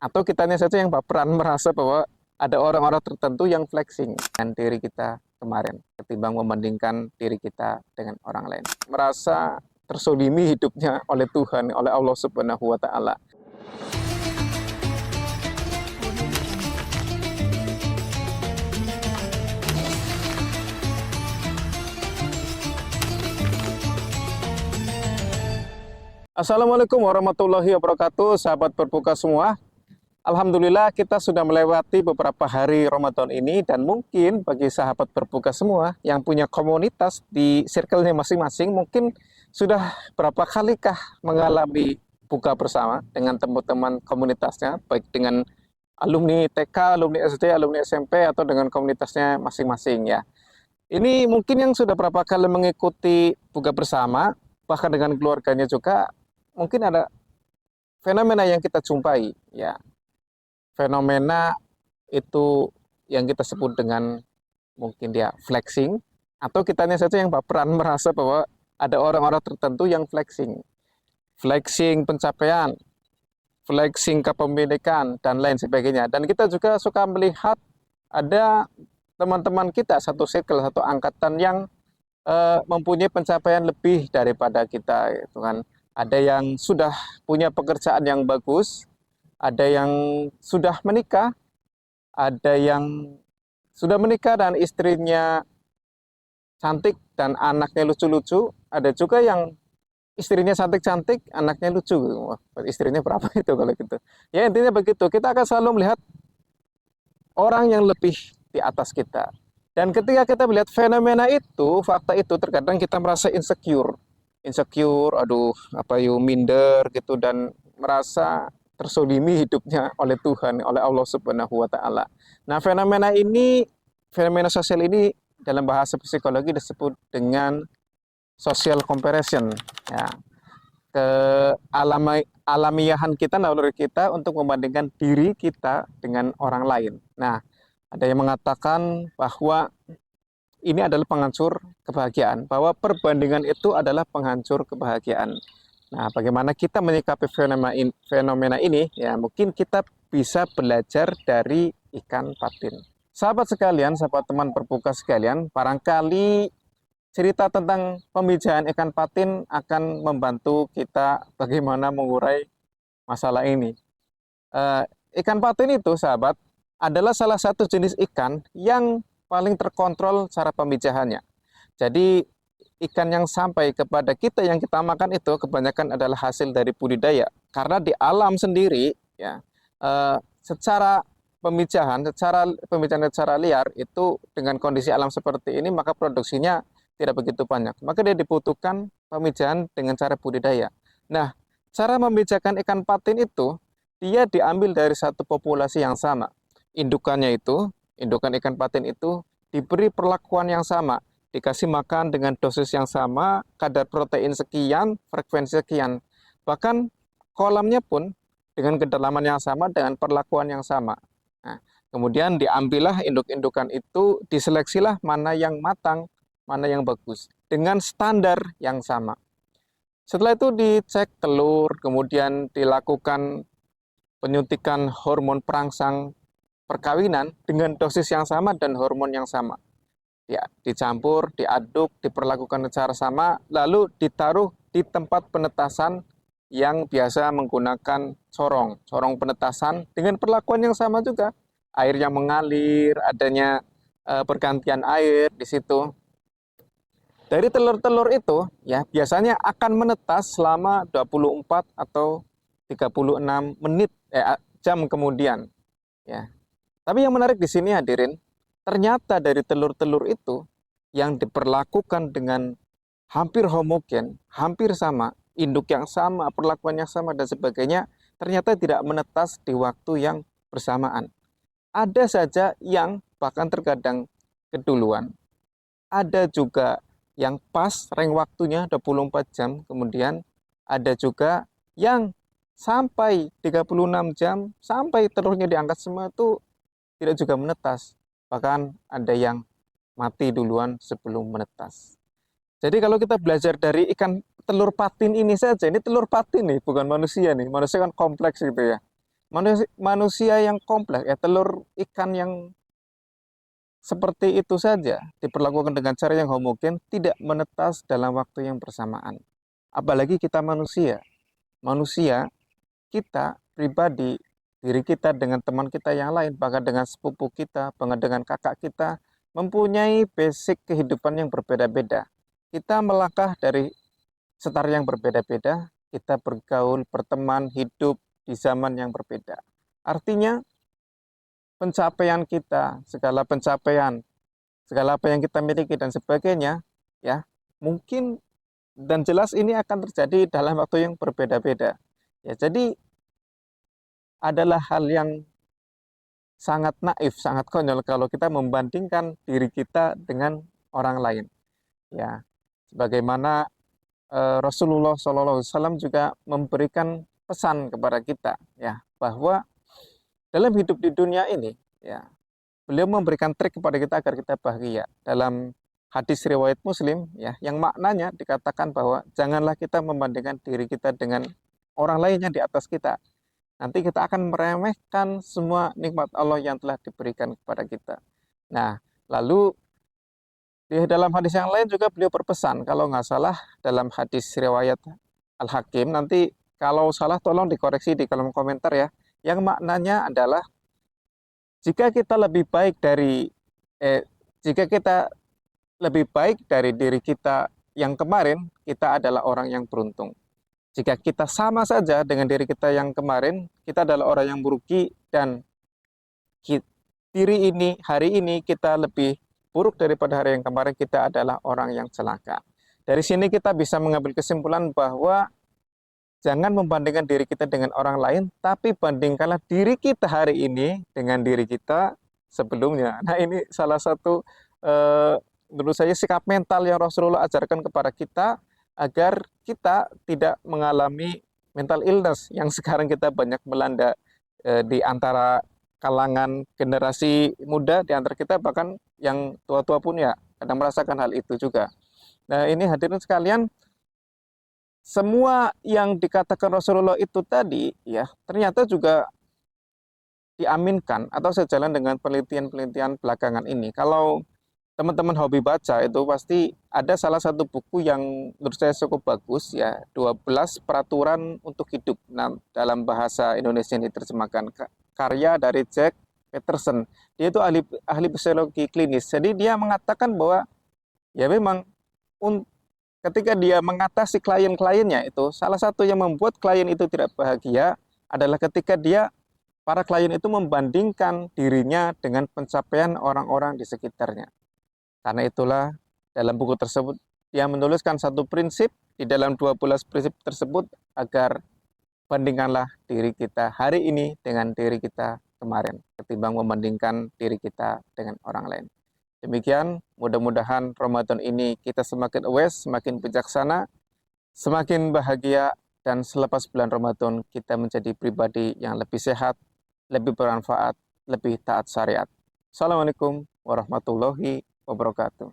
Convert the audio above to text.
Atau kitanya saja yang baperan merasa bahwa ada orang-orang tertentu yang flexing dengan diri kita kemarin ketimbang membandingkan diri kita dengan orang lain. Merasa terzolimi hidupnya oleh Tuhan, oleh Allah Subhanahu wa taala. Assalamualaikum warahmatullahi wabarakatuh, sahabat berbuka semua. Alhamdulillah kita sudah melewati beberapa hari Ramadan ini, dan mungkin bagi sahabat berbuka semua yang punya komunitas di circle-nya masing-masing, mungkin sudah berapa kalikah mengalami buka bersama dengan teman-teman komunitasnya, baik dengan alumni TK, alumni SD, alumni SMP, atau dengan komunitasnya masing-masing ya. Ini mungkin yang sudah berapa kali mengikuti buka bersama, bahkan dengan keluarganya juga, mungkin ada fenomena yang kita jumpai ya. Fenomena itu yang kita sebut dengan mungkin dia flexing, atau kitanya saja yang baperan merasa bahwa ada orang-orang tertentu yang flexing. Flexing pencapaian, flexing kepemilikan, dan lain sebagainya. Dan kita juga suka melihat ada teman-teman kita, satu circle, satu angkatan yang mempunyai pencapaian lebih daripada kita, gitu kan. Ada yang sudah punya pekerjaan yang bagus, ada yang sudah menikah, ada yang sudah menikah dan istrinya cantik dan anaknya lucu-lucu, ada juga yang istrinya cantik-cantik, anaknya lucu. Wah, istrinya berapa itu kalau gitu. Ya intinya begitu, kita akan selalu melihat orang yang lebih di atas kita. Dan ketika kita melihat fenomena itu, fakta itu, terkadang kita merasa insecure. Insecure, aduh, minder gitu, dan merasa terzolimi hidupnya oleh Tuhan, oleh Allah Subhanahu wa taala. Nah, fenomena sosial ini dalam bahasa psikologi disebut dengan social comparison ya. Alamiahan kita, naluri kita untuk membandingkan diri kita dengan orang lain. Nah, ada yang mengatakan bahwa ini adalah penghancur kebahagiaan, bahwa perbandingan itu adalah penghancur kebahagiaan. Nah, bagaimana kita menyikapi fenomena ini? Ya, mungkin kita bisa belajar dari ikan patin. Sahabat sekalian, sahabat teman berbuka sekalian, barangkali cerita tentang pemijahan ikan patin akan membantu kita bagaimana mengurai masalah ini. Ikan patin itu, sahabat, adalah salah satu jenis ikan yang paling terkontrol cara pemijahannya. Jadi ikan yang sampai kepada kita yang kita makan itu kebanyakan adalah hasil dari budidaya. Karena di alam sendiri ya, secara pemijahan secara liar itu, dengan kondisi alam seperti ini, maka produksinya tidak begitu banyak. Maka dia dibutuhkan pemijahan dengan cara budidaya. Nah, cara memijahkan ikan patin itu, dia diambil dari satu populasi yang sama. Indukan ikan patin itu diberi perlakuan yang sama, dikasih makan dengan dosis yang sama, kadar protein sekian, frekuensi sekian. Bahkan kolamnya pun dengan kedalaman yang sama, dengan perlakuan yang sama. Nah, kemudian diambillah induk-indukan itu, diseleksilah mana yang matang, mana yang bagus, dengan standar yang sama. Setelah itu dicek telur, kemudian dilakukan penyuntikan hormon perangsang perkawinan dengan dosis yang sama dan hormon yang sama. Ya, dicampur, diaduk, diperlakukan secara sama, lalu ditaruh di tempat penetasan yang biasa menggunakan corong penetasan dengan perlakuan yang sama juga. Air yang mengalir, adanya pergantian air di situ. Dari telur-telur itu ya biasanya akan menetas selama 24 atau 36 jam kemudian ya. Tapi yang menarik di sini hadirin, ternyata dari telur-telur itu yang diperlakukan dengan hampir homogen, hampir sama, induk yang sama, perlakuan yang sama dan sebagainya, ternyata tidak menetas di waktu yang bersamaan. Ada saja yang bahkan terkadang keduluan. Ada juga yang pas reng waktunya 24 jam, kemudian ada juga yang sampai 36 jam, sampai telurnya diangkat semua itu tidak juga menetas. Bahkan ada yang mati duluan sebelum menetas. Jadi kalau kita belajar dari ikan telur patin ini saja, ini telur patin nih, bukan manusia nih. Manusia kan kompleks gitu ya. Manusia yang kompleks, ya telur ikan yang seperti itu saja diperlakukan dengan cara yang homogen, tidak menetas dalam waktu yang bersamaan. Apalagi kita manusia. Manusia, kita pribadi, diri kita dengan teman kita yang lain, bahkan dengan sepupu kita, bahkan dengan kakak kita, mempunyai basic kehidupan yang berbeda-beda. Kita melangkah dari setar yang berbeda-beda, kita bergaul, berteman, hidup di zaman yang berbeda. Artinya, pencapaian kita, segala pencapaian, segala apa yang kita miliki dan sebagainya, ya, mungkin dan jelas ini akan terjadi dalam waktu yang berbeda-beda. Ya, jadi adalah hal yang sangat naif, sangat konyol kalau kita membandingkan diri kita dengan orang lain. Ya, sebagaimana Rasulullah SAW juga memberikan pesan kepada kita, ya, bahwa dalam hidup di dunia ini, ya, beliau memberikan trik kepada kita agar kita bahagia. Dalam hadis riwayat Muslim, ya, yang maknanya dikatakan bahwa janganlah kita membandingkan diri kita dengan orang lain yang di atas kita. Nanti kita akan meremehkan semua nikmat Allah yang telah diberikan kepada kita. Nah, lalu di dalam hadis yang lain juga beliau berpesan, kalau nggak salah dalam hadis riwayat Al-Hakim, nanti kalau salah tolong dikoreksi di kolom komentar ya, yang maknanya adalah jika kita lebih baik dari jika kita lebih baik dari diri kita yang kemarin, kita adalah orang yang beruntung. Jika kita sama saja dengan diri kita yang kemarin, kita adalah orang yang merugi, dan diri ini, hari ini kita lebih buruk daripada hari yang kemarin, kita adalah orang yang celaka. Dari sini kita bisa mengambil kesimpulan bahwa jangan membandingkan diri kita dengan orang lain, tapi bandingkanlah diri kita hari ini dengan diri kita sebelumnya. Nah, ini salah satu menurut saya sikap mental yang Rasulullah ajarkan kepada kita agar kita tidak mengalami mental illness yang sekarang kita banyak melanda di antara kalangan generasi muda, di antara kita bahkan yang tua-tua pun ya kadang merasakan hal itu juga. Nah, ini hadirin sekalian, semua yang dikatakan Rasulullah itu tadi ya ternyata juga diaminkan atau sejalan dengan penelitian-penelitian belakangan ini. Kalau teman-teman hobi baca itu pasti ada salah satu buku yang menurut saya cukup bagus ya, 12 peraturan untuk hidup. Nah, dalam bahasa Indonesia ini diterjemahkan karya dari Jack Peterson. Dia itu ahli psikologi klinis. Jadi dia mengatakan bahwa ya memang ketika dia mengatasi klien-kliennya itu, salah satu yang membuat klien itu tidak bahagia adalah ketika para klien itu membandingkan dirinya dengan pencapaian orang-orang di sekitarnya. Karena itulah dalam buku tersebut dia menuliskan satu prinsip di dalam 12 prinsip tersebut agar bandingkanlah diri kita hari ini dengan diri kita kemarin ketimbang membandingkan diri kita dengan orang lain. Demikian, mudah-mudahan Ramadan ini kita semakin aware, semakin bijaksana, semakin bahagia, dan selepas bulan Ramadan kita menjadi pribadi yang lebih sehat, lebih bermanfaat, lebih taat syariat. Assalamualaikum warahmatullahi wabarakatuh.